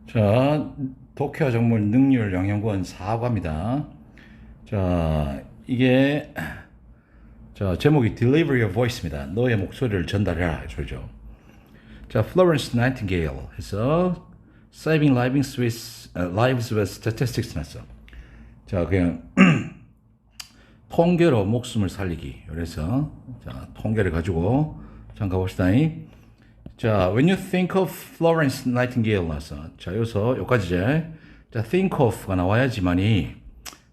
자, 독해와 정물 능률 영양권 4과입니다. 자, 이게 제목이 Delivery of Voice입니다. 너의 목소리를 전달해라 소리죠. 자, Florence Nightingale 해서 Saving Lives with Statistics 났어. 자, 그냥 통계로 목숨을 살리기. 그래서 자, 통계를 가지고 잠깐 봅시다. 자, when you think of Florence Nightingale 나서 자, 여기서 여기까지 이제 자, think of가 나와야지만이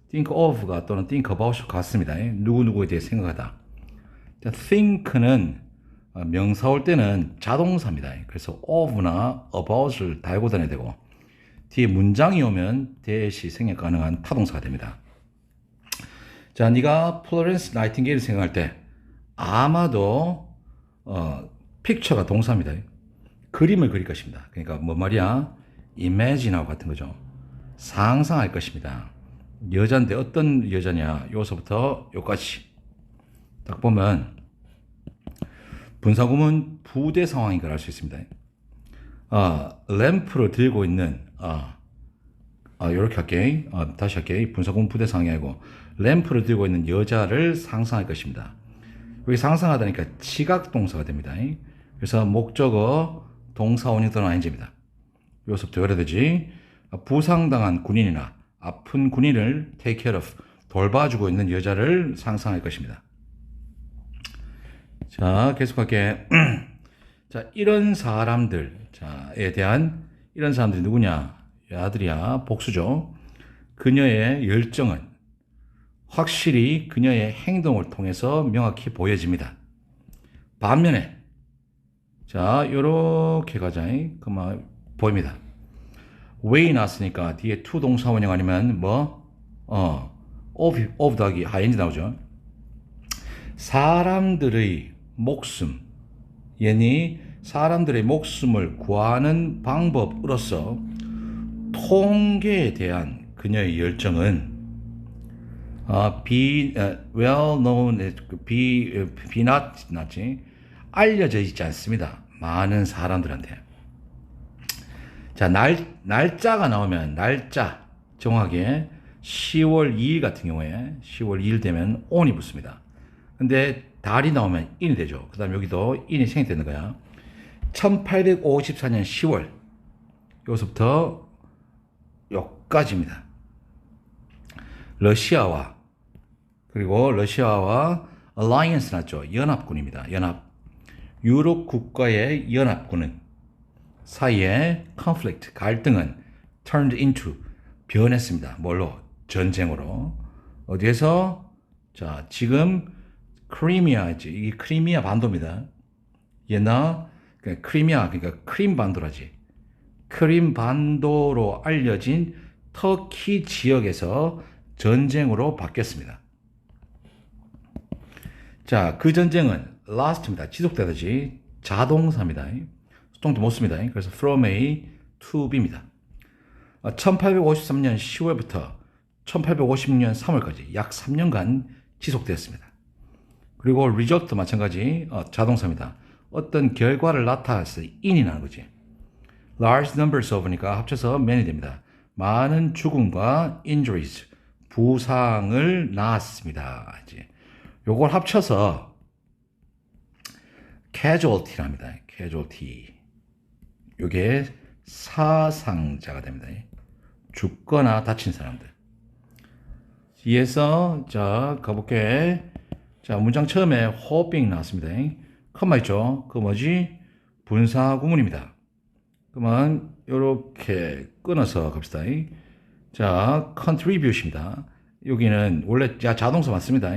think of가 또는 think about과 같습니다. 누구누구에 대해 생각하다. 자, think는 명사 올 때는 자동사입니다. 그래서 of나 about을 달고 다녀야 되고 뒤에 문장이 오면 대시 생략 가능한 타동사가 됩니다. 자, 네가 플로렌스 나이팅게일을 생각할 때 아마도 픽처가 동사입니다. 그림을 그릴 것입니다. 그러니까 뭐 말이야? imagine하고 같은 거죠. 상상할 것입니다. 여자인데 어떤 여자냐? 요서부터 요까지 딱 보면 분사구문 부대 상황인 걸 알 수 있습니다. 램프를 들고 있는 요렇게 할게. 다시 할게. 분사구문 부대 상황이 아니고 램프를 들고 있는 여자를 상상할 것입니다. 여기 상상하다니까 지각동사가 됩니다. 그래서 목적어 동사원형들은 아닌지입니다. 여기서부터 열어야 되지. 부상당한 군인이나 아픈 군인을 take care of 돌봐주고 있는 여자를 상상할 것입니다. 자, 계속할게. 자, 이런 사람들 자에 대한 이런 사람들이 누구냐? 아들이야 복수죠. 그녀의 열정은 확실히 그녀의 행동을 통해서 명확히 보여집니다. 반면에 자, 요렇게 가자. 그만 보입니다. way 나왔으니까 뒤에 to 동사 원형 아니면 of 더하기 ing 나오죠. 사람들의 목숨, 얘니 사람들의 목숨을 구하는 방법으로서 통계에 대한 그녀의 열정은 well known, be not, 알려져 있지 않습니다. 많은 사람들한테. 자, 날짜가 나오면 날짜 정확하게 10월 2일 같은 경우에 10월 2일 되면 on이 붙습니다. 근데 달이 나오면 in이 되죠. 그 다음 여기도 in이 생략되는 거야. 1854년 10월 여기서부터 여기까지입니다. 러시아와 alliance 났죠. 연합군입니다. 연합. 유럽 국가의 연합군은 사이에 conflict, 갈등은 turned into, 변했습니다. 뭘로? 전쟁으로. 어디에서? 자, 지금 크리미아지. 이게 크리미아 반도입니다. 옛날 크리미아, 그러니까 크림 반도라지. 크림 반도로 알려진 터키 지역에서 전쟁으로 바뀌었습니다. 자, 그 전쟁은 last입니다. 지속되듯이 자동사입니다. 수동도 못 씁니다. 그래서 from A to B입니다. 1853년 10월부터 1856년 3월까지 약 3년간 지속되었습니다. 그리고 result도 마찬가지 자동사입니다. 어떤 결과를 나타내서 in이 나는 거지. large numbers of니까 합쳐서 many 됩니다. 많은 죽음과 injuries, 부상을 낳았습니다. 이제 요걸 합쳐서 casualty랍니다. casualty. 요게 사상자가 됩니다. 죽거나 다친 사람들. 뒤에서 자 가볼게. 자, 문장 처음에 hoping 나왔습니다. 컴마 있죠? 그 뭐지? 분사 구문입니다. 그러면 요렇게 끊어서 갑시다. 자, contribute입니다. 여기는 원래 자동사 맞습니다.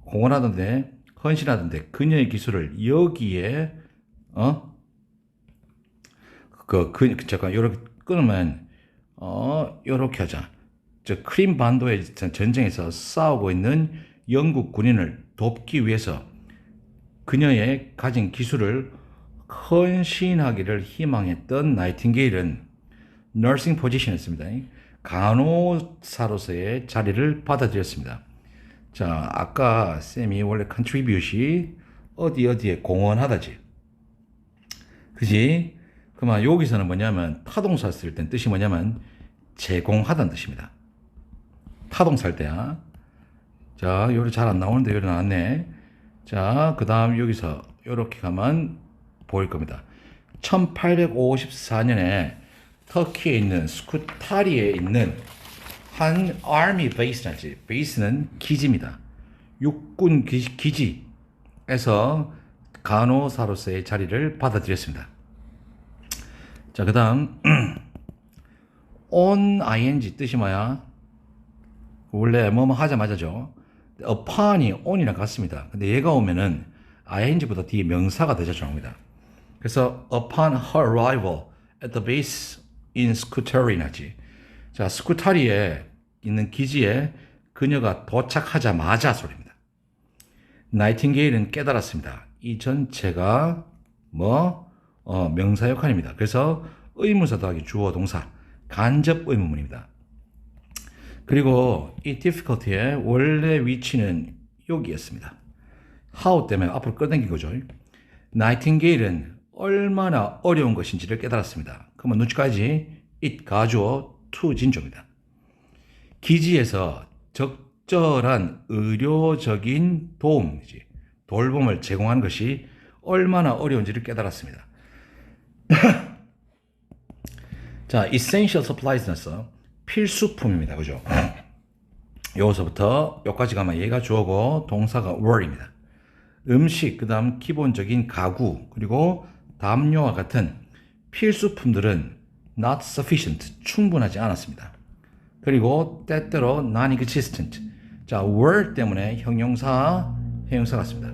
공헌하던데, 헌신하던데, 그녀의 기술을 여기에, 잠깐, 요렇게 끊으면, 요렇게 하자. 저 크림 반도의 전쟁에서 싸우고 있는 영국 군인을 돕기 위해서 그녀의 가진 기술을 헌신하기를 희망했던 나이팅게일은 nursing position이었습니다. 간호사로서의 자리를 받아들였습니다. 자, 아까 쌤이 원래 contribute이 어디에 공헌하다지. 그지? 그러면 여기서는 뭐냐면 타동사 쓸 땐 뜻이 뭐냐면 제공하다는 뜻입니다. 타동사 할 때야. 자, 요리 잘 안 나오는데 요리 나왔네. 자, 그 다음 여기서 이렇게 가면 보일 겁니다. 1854년에 터키에 있는 스쿠타리에 있는 한 army base라지. 베이스는 기지입니다. 육군 기지에서 간호사로서의 자리를 받아들였습니다. 자, 그 다음 on ing 뜻이 뭐야? 원래 뭐뭐 하자마자죠. upon이 on이랑 같습니다. 근데 얘가 오면은 ing보다 뒤에 명사가 더 자주 나옵니다. 그래서 upon her arrival at the base in Scutari 나지. 자, 스쿠타리에 있는 기지에 그녀가 도착하자마자 소리입니다. 나이팅게일은 깨달았습니다. 이 전체가 명사 역할입니다. 그래서 의문사 더하기 주어 동사 간접 의문문입니다. 그리고 이 difficulty의 원래 위치는 여기였습니다. how 때문에 앞으로 끌어당긴 거죠. 나이팅게일은 얼마나 어려운 것인지를 깨달았습니다. 그러면 눈치까지 it 가주어 to 진조입니다. 기지에서 적절한 의료적인 도움이지 돌봄을 제공하는 것이 얼마나 어려운지를 깨달았습니다. 자, essential supplies는 필수품입니다. 그죠? 여기서부터 여기까지 가면 얘가 주어고 동사가 were입니다. 음식, 그 다음 기본적인 가구, 그리고 담요와 같은 필수품들은 not sufficient, 충분하지 않았습니다. 그리고 때때로 non-existent. 자, were 때문에 형용사 같습니다.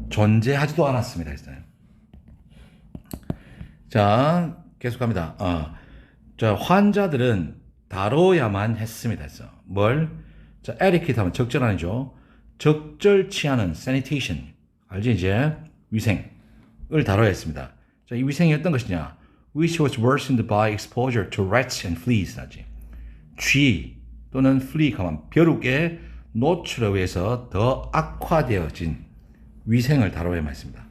존재하지도 않았습니다. 했어요. 자, 계속합니다. 자, 환자들은 다뤄야만 했습니다. 했어. 뭘? 자, adequate 하면 적절한이죠. 적절치 않은 sanitation. 알지, 이제? 위생을 다뤄야 했습니다. 자, 이 위생이 어떤 것이냐? Which was worsened by exposure to rats and fleas. 나지. 쥐 또는 flea 하면 벼룩의 노출에 의해서 더 악화되어진 위생을 다뤄야만 했습니다.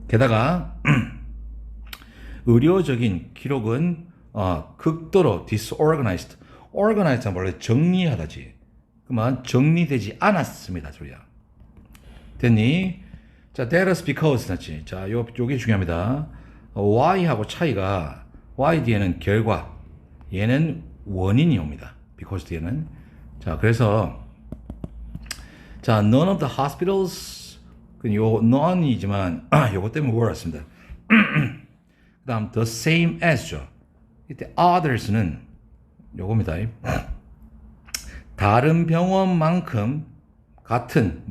게다가 의료적인 기록은 극도로 disorganized. organized 하면 원래 정리하다지. 그만 정리되지 않았습니다. 소리야. 됐니? 자, that is because 나지. 자, 요게 중요합니다. why하고 차이가 why 뒤에는 결과, 얘는 원인이 옵니다. because 뒤에는. 자, 그래서 자, none of the hospitals 요 none이지만 요거 때문에 were 왔습니다. 그 다음 the same as죠. 이때 others는 요겁니다. 다른 병원만큼 같은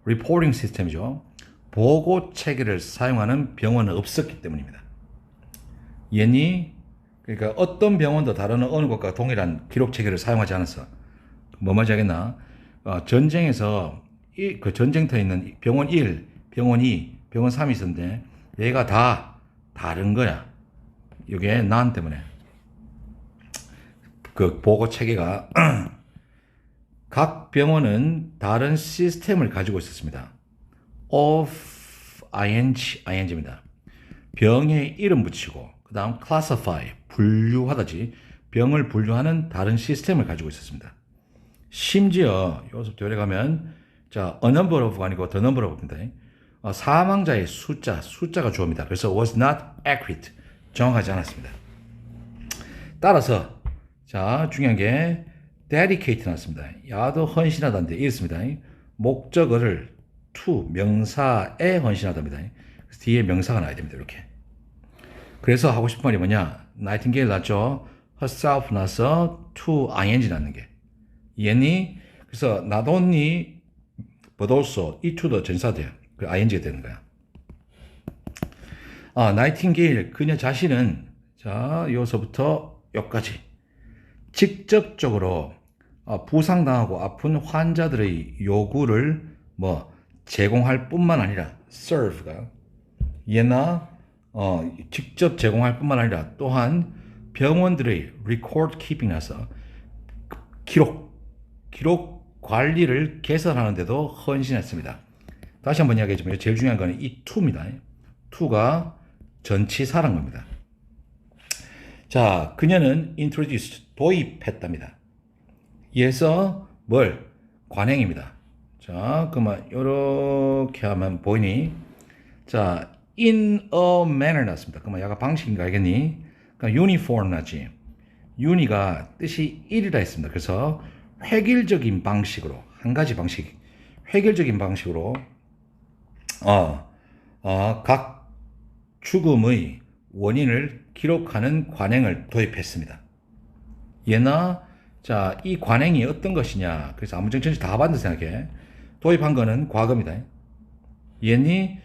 reporting 시스템이죠. 보고 체계를 사용하는 병원은 없었기 때문입니다. 얘니 그러니까 어떤 병원도 다른 어느 곳과 동일한 기록 체계를 사용하지 않았어. 뭐 말인지 알겠나? 전쟁에서 그 전쟁터에 있는 병원 1, 병원 2, 병원 3이 있었는데 얘가 다 다른 거야. 이게 난 때문에. 그 보고 체계가 각 병원은 다른 시스템을 가지고 있었습니다. of ing입니다. 병에 이름 붙이고 그 다음 classify, 분류하다지. 병을 분류하는 다른 시스템을 가지고 있었습니다. 심지어 여기서부터 여기 가면 자, a number of가 아니고 the number of입니다. 사망자의 숫자가 주어입니다. 그래서 was not accurate, 정확하지 않았습니다. 따라서 자, 중요한 게 dedicate 나왔습니다. 야도 헌신하다인데 이렇습니다. 목적어를 to 명사에 헌신하답니다. 그래서 뒤에 명사가 나와야 됩니다. 이렇게. 그래서 하고 싶은 말이 뭐냐? 나이팅게일 났죠. herself 나서 to ing 낳는 게. 얘니 그래서 not only but also 이 to도 전사돼요. 그 ing가 되는 거야. 나이팅게일 그녀 자신은 자, 여기서부터 여기까지 직접적으로 부상당하고 아픈 환자들의 요구를 제공할 뿐만 아니라 serve가 얘나 직접 제공할 뿐만 아니라 또한 병원들의 record keeping에서 기록 관리를 개선하는데도 헌신했습니다. 다시 한번 이야기하지만 제일 중요한 거는 이 to입니다. to가 전치사란 겁니다. 자, 그녀는 introduced, 도입했답니다. 이에서 뭘? 관행입니다. 자, 그러면 이렇게 하면 보이니? 자, in a manner 났습니다. 그러면 약간 방식인가 알겠니? 그러니까 uniform 나지. uni가 뜻이 일이라 했습니다. 그래서 획일적인 방식으로, 한 가지 방식, 획일적인 방식으로 각 죽음의 원인을 기록하는 관행을 도입했습니다. 얘나 자, 이 관행이 어떤 것이냐. 그래서 아무 정치 다 봤는데 생각해. 도입한 거는 과거입니다. 얘니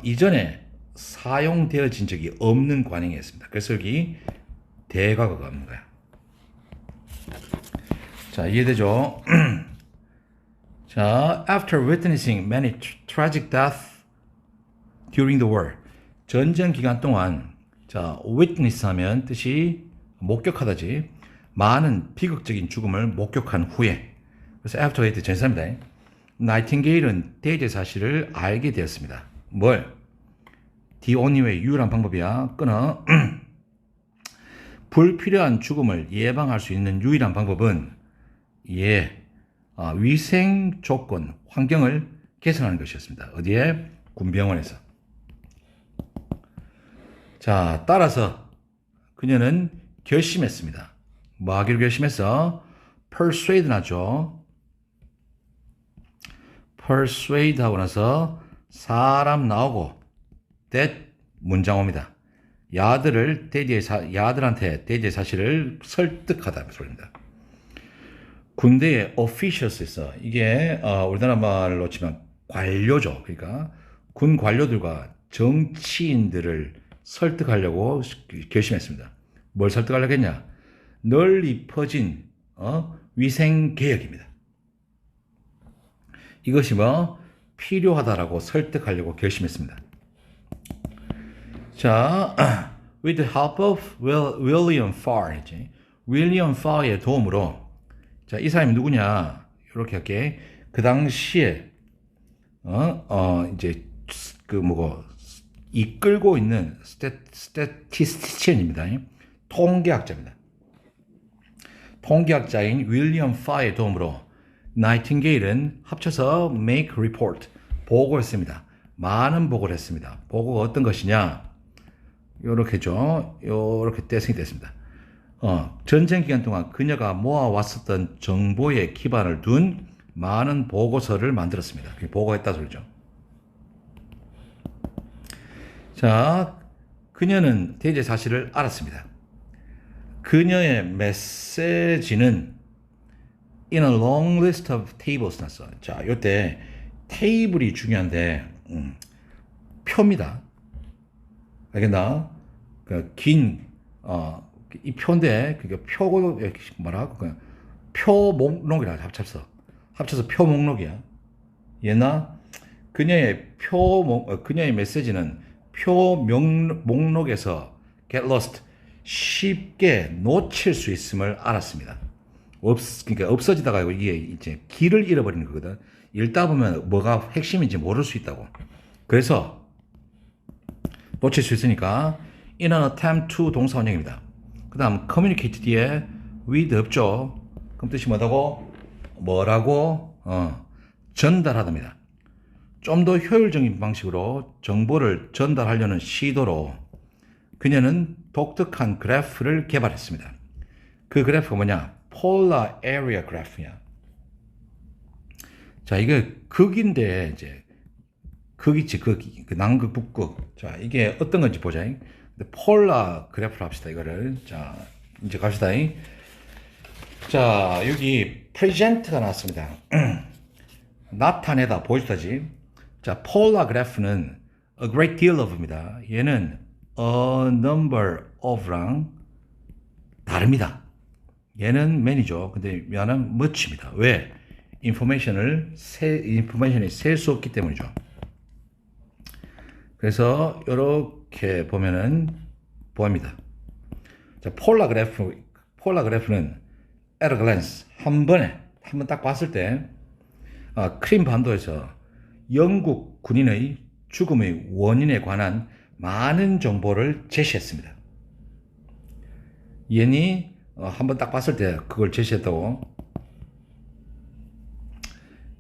이전에 사용되어진 적이 없는 관행이었습니다. 그래서 여기 대과거가 없는 거야. 자, 이해되죠? 자, after witnessing many tragic deaths during the war. 전쟁 기간 동안 자, witness 하면 뜻이 목격하다지. 많은 비극적인 죽음을 목격한 후에. 그래서 after 할 때 전사입니다. 나이팅게일은 대제 사실을 알게 되었습니다. 뭘? The only way, 유일한 방법이야. 끊어. 불필요한 죽음을 예방할 수 있는 유일한 방법은 위생 조건, 환경을 개선하는 것이었습니다. 어디에? 군병원에서. 자, 따라서 그녀는 결심했습니다. 뭐 하기로 결심했어? persuade 나죠. persuade 하고 나서 사람 나오고 that 문장 옵니다. 야들한테 대지의 사실을 설득하다 소리입니다. 군대에 officials 있어. 이게 우리나라 말로 치면 관료죠. 그러니까 군 관료들과 정치인들을 설득하려고 결심했습니다. 뭘 설득하려고 했냐? 널리 퍼진 위생 개혁입니다. 이것이 필요하다라고 설득하려고 결심했습니다. 자, with the help of William Farr, 윌리엄 파의 도움으로, 자, 이 사람이 누구냐? 이렇게 할게. 그 당시에 이제 이끌고 있는 스태티스티션입니다. 통계학자입니다. 통계학자인 윌리엄 파의 도움으로 나이팅게일은 합쳐서 make report, 보고했습니다. 많은 보고를 했습니다. 보고가 어떤 것이냐? 요렇게죠. 요렇게 떼성이 됐습니다. 전쟁 기간 동안 그녀가 모아왔었던 정보에 기반을 둔 많은 보고서를 만들었습니다. 그게 보고했다 소리죠. 자, 그녀는 대제 사실을 알았습니다. 그녀의 메시지는 in a long list of tables 났어. 자, 요때 테이블이 중요한데 표입니다. 알겠나? 이 표인데 그게 표고 뭐라고 표 목록이라 합쳐서 표 목록이야. 얘나 그녀의 메시지는 표 목록에서 get lost, 쉽게 놓칠 수 있음을 알았습니다. 그러니까 없어지다가 이게 이제 길을 잃어버리는 거거든. 읽다 보면 뭐가 핵심인지 모를 수 있다고. 그래서 놓칠 수 있으니까 in an attempt to 동사 원형입니다. 그 다음 communicate 뒤에 with 없죠. 그럼 뜻이 뭐라고? 전달하답니다. 좀 더 효율적인 방식으로 정보를 전달하려는 시도로 그녀는 독특한 그래프를 개발했습니다. 그 그래프가 뭐냐? Polar Area Graph야. 자, 이게 극인데 이제 극이지, 그 남극, 북극. 자, 이게 어떤 건지 보자. 폴라 그래프를 합시다, 이거를. 자, 이제 갑시다. 자, 여기 present가 나왔습니다. 나타내다, 보여주다지. 자, 폴라 그래프는 a great deal of입니다. 얘는 a number of랑 다릅니다. 얘는 many죠. 근데 얘는 much입니다. 왜? 인포메이션이 셀 수 없기 때문이죠. 그래서 이렇게 보면은 보입니다. 자, 폴라 그래프는 at a glance, 한 번 딱 봤을 때 크림 반도에서 영국 군인의 죽음의 원인에 관한 많은 정보를 제시했습니다. 얘니 한번 딱 봤을 때 그걸 제시했다고.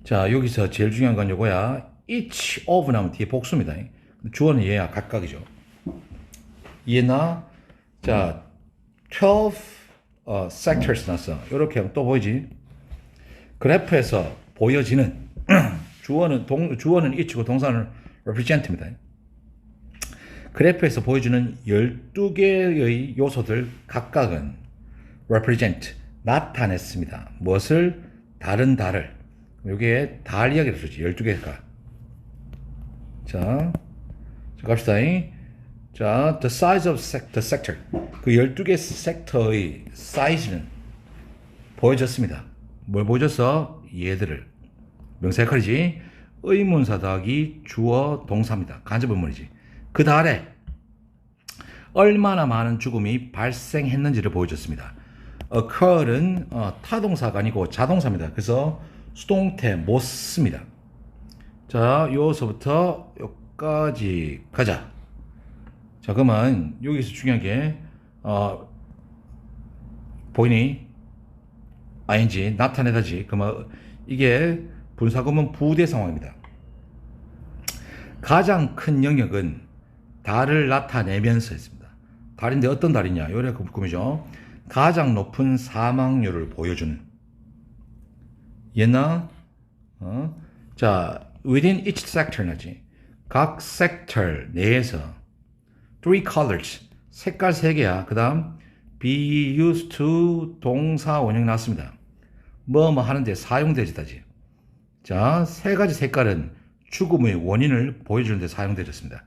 자, 여기서 제일 중요한 건 요거야. each of 나면 뒤에 복수입니다. 주어는 얘야, 각각이죠. 얘나, 자, 12 sectors 났어. 이렇게 하면 또 보이지? 그래프에서 보여지는 주어는 each고 동사는 represent입니다. 그래프에서 보여주는 12개의 요소들 각각은 represent, 나타냈습니다. 무엇을? 다른 달을. 여기에 달 이야기를 쓰지. 12개가. 자, 갑시다. 자, the size of the sector. 그 12개 섹터의 사이즈는 보여줬습니다. 뭘 보여줬어? 얘들을. 명사 역할이지. 의문사 더하기 주어 동사입니다. 간접 의문이지. 그 달에 얼마나 많은 죽음이 발생했는지를 보여줬습니다. occur은 타동사가 아니고 자동사입니다. 그래서 수동태 못 씁니다. 자, 요서부터 여기까지 가자. 자, 그러면 여기서 중요한 게 보이니? ing 나타내다지. 그러면 이게 분사구문 부대 상황입니다. 가장 큰 영역은 달을 나타내면서 했습니다. 달인데 어떤 달이냐? 요래 꿈이죠. 가장 높은 사망률을 보여주는. 얘나 자, within each sector 나지. 각 섹터 내에서 three colors 색깔 3개야. 그 다음 be used to 동사 원형 나왔습니다. 뭐 하는데 사용되지다지. 자, 3가지 색깔은 죽음의 원인을 보여주는 데 사용되었습니다.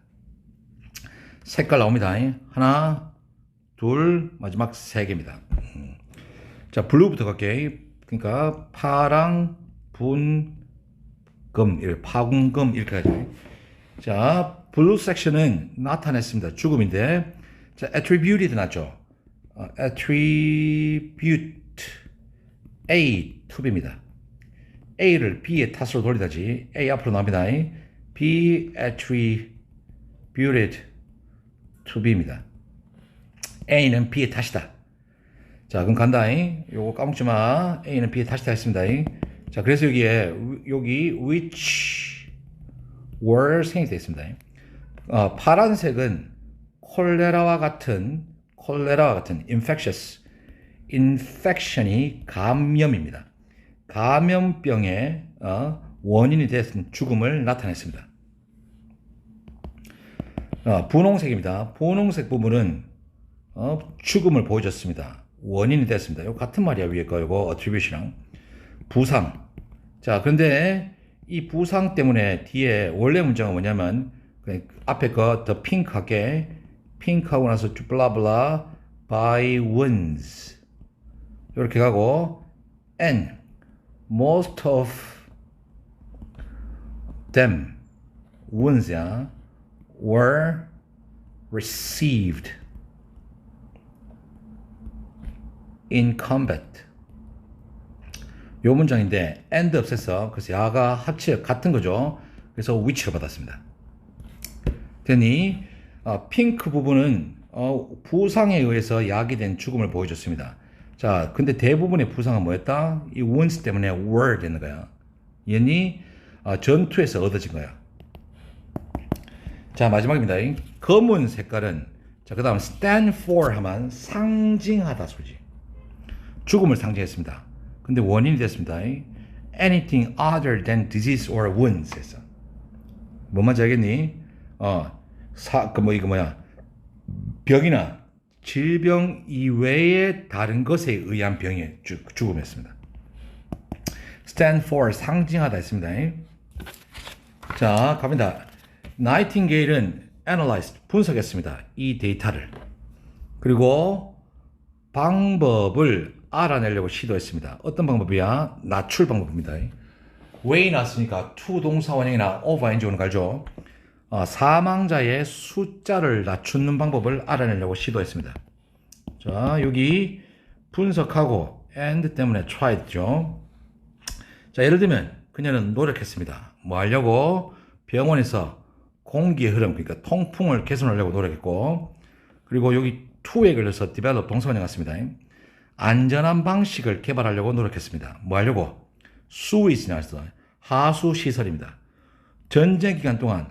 색깔 나옵니다. 하나, 둘, 마지막 3개입니다. 자, 블루부터 갈게. 그러니까 파랑, 분, 금, 파군금 이렇게 가죠. 자, 블루 섹션은 나타냈습니다. 죽음인데, 자, attributed 났죠. attribute A, to B입니다. A를 B의 탓으로 돌리다지. A 앞으로 나옵니다. B attributed to B입니다. A는 B의 탓이다. 자, 그럼 간다. 요거 까먹지 마. A는 B의 탓이다 했습니다. 자, 그래서 여기 which were 생이 되어 있습니다. 파란색은 콜레라와 같은 infection이 감염입니다. 감염병의 원인이 됐은 죽음을 나타냈습니다. 분홍색입니다. 분홍색 부분은 죽음을 보여줬습니다. 원인이 됐습니다. 요 같은 말이야. 위에 거 요거 attribute랑 부상. 자, 그런데 이 부상 때문에 뒤에 원래 문장은 뭐냐면 앞에 거 the pink 할게. pink 하고 나서 블라블라 by wounds 이렇게 가고 and most of them wounds야 were received in combat. 요 문장인데 and 없앴어. 그래서 야가 합치 같은 거죠. 그래서 which를 받았습니다. 되니 핑크 부분은 부상에 의해서 야기된 죽음을 보여줬습니다. 자, 근데 대부분의 부상은 뭐였다? 이 wounds 때문에 were 되는 거야. 얘니 전투에서 얻어진 거야. 자, 마지막입니다. 검은 색깔은 자, 그 다음 stand for 하면 상징하다 소지. 죽음을 상징했습니다. 근데 원인이 됐습니다. anything other than disease or wounds 해서 뭔 말인지 알겠니? 이거 뭐야? 병이나 질병 이외의 다른 것에 의한 병의 죽음이었습니다. stand for 상징하다 했습니다. 자, 갑니다. 나이팅게일은 analyzed 분석했습니다. 이 데이터를. 그리고 방법을 알아내려고 시도했습니다. 어떤 방법이야? 낮출 방법입니다. way 나왔으니까 to 동사 원형이나 of ing 오는 거 알죠? 사망자의 숫자를 낮추는 방법을 알아내려고 시도했습니다. 자, 여기 분석하고 and 때문에 tried죠. 자, 예를 들면 그녀는 노력했습니다. 뭐 하려고? 병원에서 공기의 흐름, 그러니까 통풍을 개선하려고 노력했고, 그리고 여기 to에 걸려서 develop 동사원이 갔습니다. 안전한 방식을 개발하려고 노력했습니다. 뭐 하려고? 수위지 나왔어. 하수 시설입니다. 전쟁 기간 동안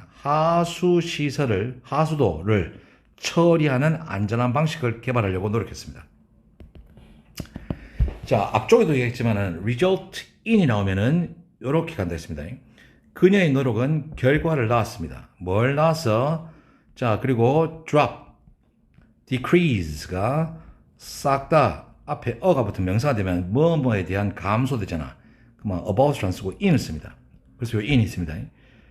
하수도를 처리하는 안전한 방식을 개발하려고 노력했습니다. 자, 앞쪽에도 얘기했지만은 result in이 나오면은 이렇게 간다 했습니다. 그녀의 노력은 결과를 낳았습니다. 뭘 낳았어? 자, 그리고 drop, decrease가 싹 다 앞에 어가 붙은 명사가 되면 뭐뭐에 대한 감소되잖아. 그러면 about를 쓰고 in을 씁니다. 그래서 이 in이 있습니다.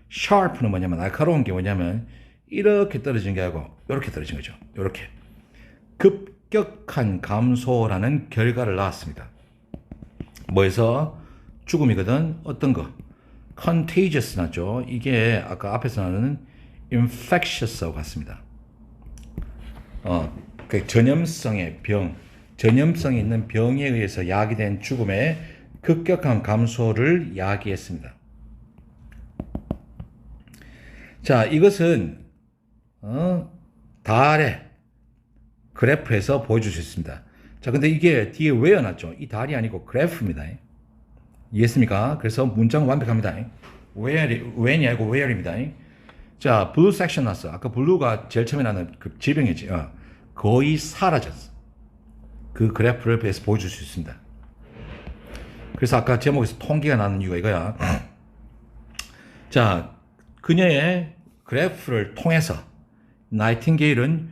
sharp는 뭐냐면 날카로운 게 뭐냐면 이렇게 떨어진 게 아니고 이렇게 떨어진 거죠. 이렇게 급격한 감소라는 결과를 낳았습니다. 뭐에서? 죽음이거든. 어떤 거? contagious 났죠. 이게 아까 앞에서 나오는 infectious하고 같습니다. 그 전염성의 병, 전염성이 있는 병에 의해서 야기된 죽음의 급격한 감소를 야기했습니다. 자, 이것은 달의 그래프에서 보여줄 수 있습니다. 자, 근데 이게 뒤에 where놨죠? 이 달이 아니고 그래프입니다. 이해했습니까? 그래서 문장 완벽합니다. when이 아니고 where입니다. 자, blue section 났어. 아까 blue가 제일 처음에 나는 그 질병이지. 거의 사라졌어. 그 그래프를 배에서 보여줄 수 있습니다. 그래서 아까 제목에서 통계가 나는 이유가 이거야. 자, 그녀의 그래프를 통해서 나이팅게일은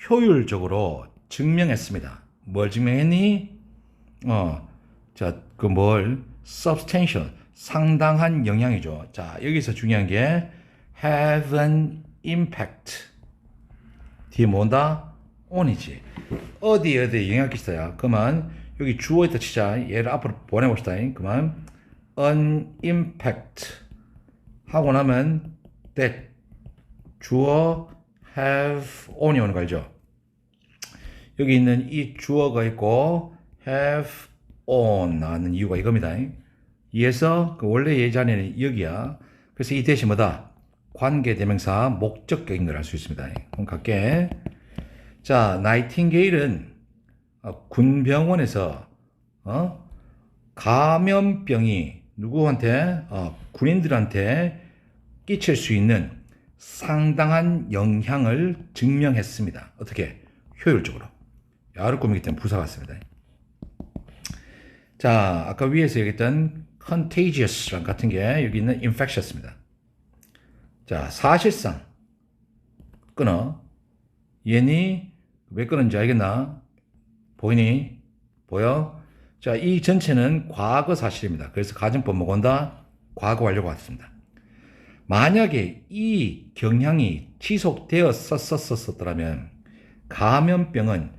효율적으로 증명했습니다. 뭘 증명했니? 자, substantial, 상당한 영향이죠. 자, 여기서 중요한 게 have an impact. 뒤에 뭔다? on이지. 어디에 영향을 끼쳐야. 그러면 여기 주어 있다 치자. 얘를 앞으로 보내봅시다. 그러면 an impact 하고 나면 that 주어 have on이 오는 거 알죠? 여기 있는 이 주어가 있고 have on 나오는 이유가 이겁니다. 이에서 그 원래 예전에는 여기야. 그래서 이 대신 뭐다? 관계대명사 목적격인 걸 알 수 있습니다. 그럼 갈게. 자, 나이팅게일은 군병원에서 감염병이 누구한테? 군인들한테 끼칠 수 있는 상당한 영향을 증명했습니다. 어떻게? 효율적으로. 야를 꾸미기 때문에 부사 같습니다. 자, 아까 위에서 얘기했던 contagious랑 같은 게 여기 있는 infectious입니다. 자, 사실상 끊어. 얘니 왜 끊었는지 알겠나? 보이니? 보여? 자, 이 전체는 과거 사실입니다. 그래서 가정법 뭐가 온다? 과거 완료가 왔습니다. 만약에 이 경향이 지속되었었더라면 감염병은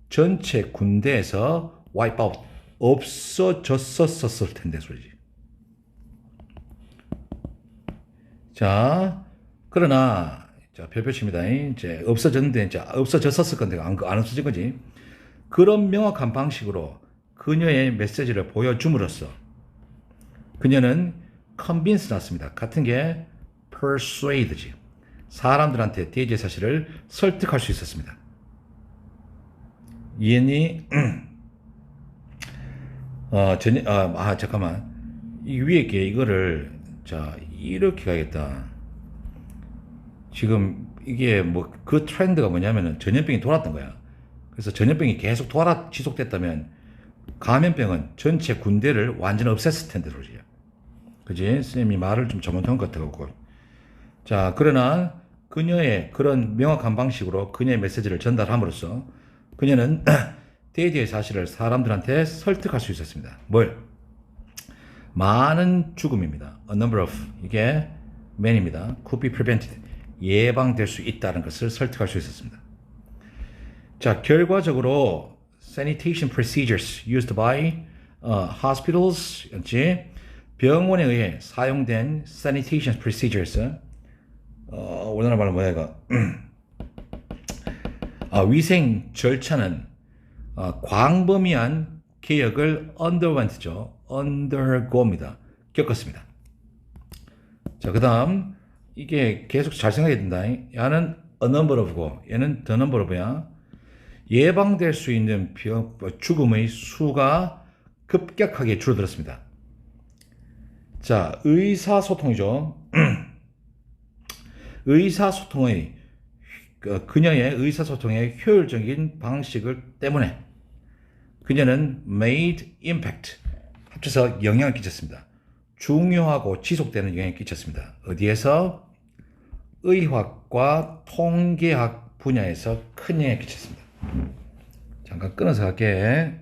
전체 군대에서 wipe out, 없어졌었을 텐데 소리지. 자, 그러나 자, 별표 칩니다. 이제 없어졌는데 이제 없어졌었을 건데 안 없어진 거지. 그런 명확한 방식으로 그녀의 메시지를 보여줌으로써 그녀는 convince 났습니다. 같은 게 persuade지. 사람들한테 대지의 사실을 설득할 수 있었습니다. 이해니? 잠깐만. 이 위에 게 이거를 자 이렇게 가야겠다. 지금 이게 뭐 그 트렌드가 뭐냐면은 전염병이 돌았던 거야. 그래서 전염병이 계속 지속됐다면 감염병은 전체 군대를 완전히 없앴을 텐데 소리야. 그지? 선생님이 말을 좀 잘못한 것 같아갖고. 자, 그러나 그녀의 그런 명확한 방식으로 그녀의 메시지를 전달함으로써 그녀는 대지의 사실을 사람들한테 설득할 수 있었습니다. 뭘? 많은 죽음입니다. A number of. 이게 many입니다. Could be prevented. 예방될 수 있다는 것을 설득할 수 있었습니다. 자, 결과적으로 sanitation procedures used by hospitals, 병원에 의해 사용된 sanitation procedures, 우리나라 말로 뭐야 이거? 위생 절차는 광범위한 개혁을 underwent죠. undergo입니다. 겪었습니다. 자, 그 다음 이게 계속 잘 생각해야 된다. 얘는 a number of고 얘는 the number of야. 예방될 수 있는 죽음의 수가 급격하게 줄어들었습니다. 자, 의사소통이죠. 의사소통의 그녀의 의사소통의 효율적인 방식을 때문에 그녀는 made impact 합쳐서 영향을 끼쳤습니다. 중요하고 지속되는 영향을 끼쳤습니다. 어디에서? 의학과 통계학 분야에서 큰 영향을 끼쳤습니다. 잠깐 끊어서 갈게.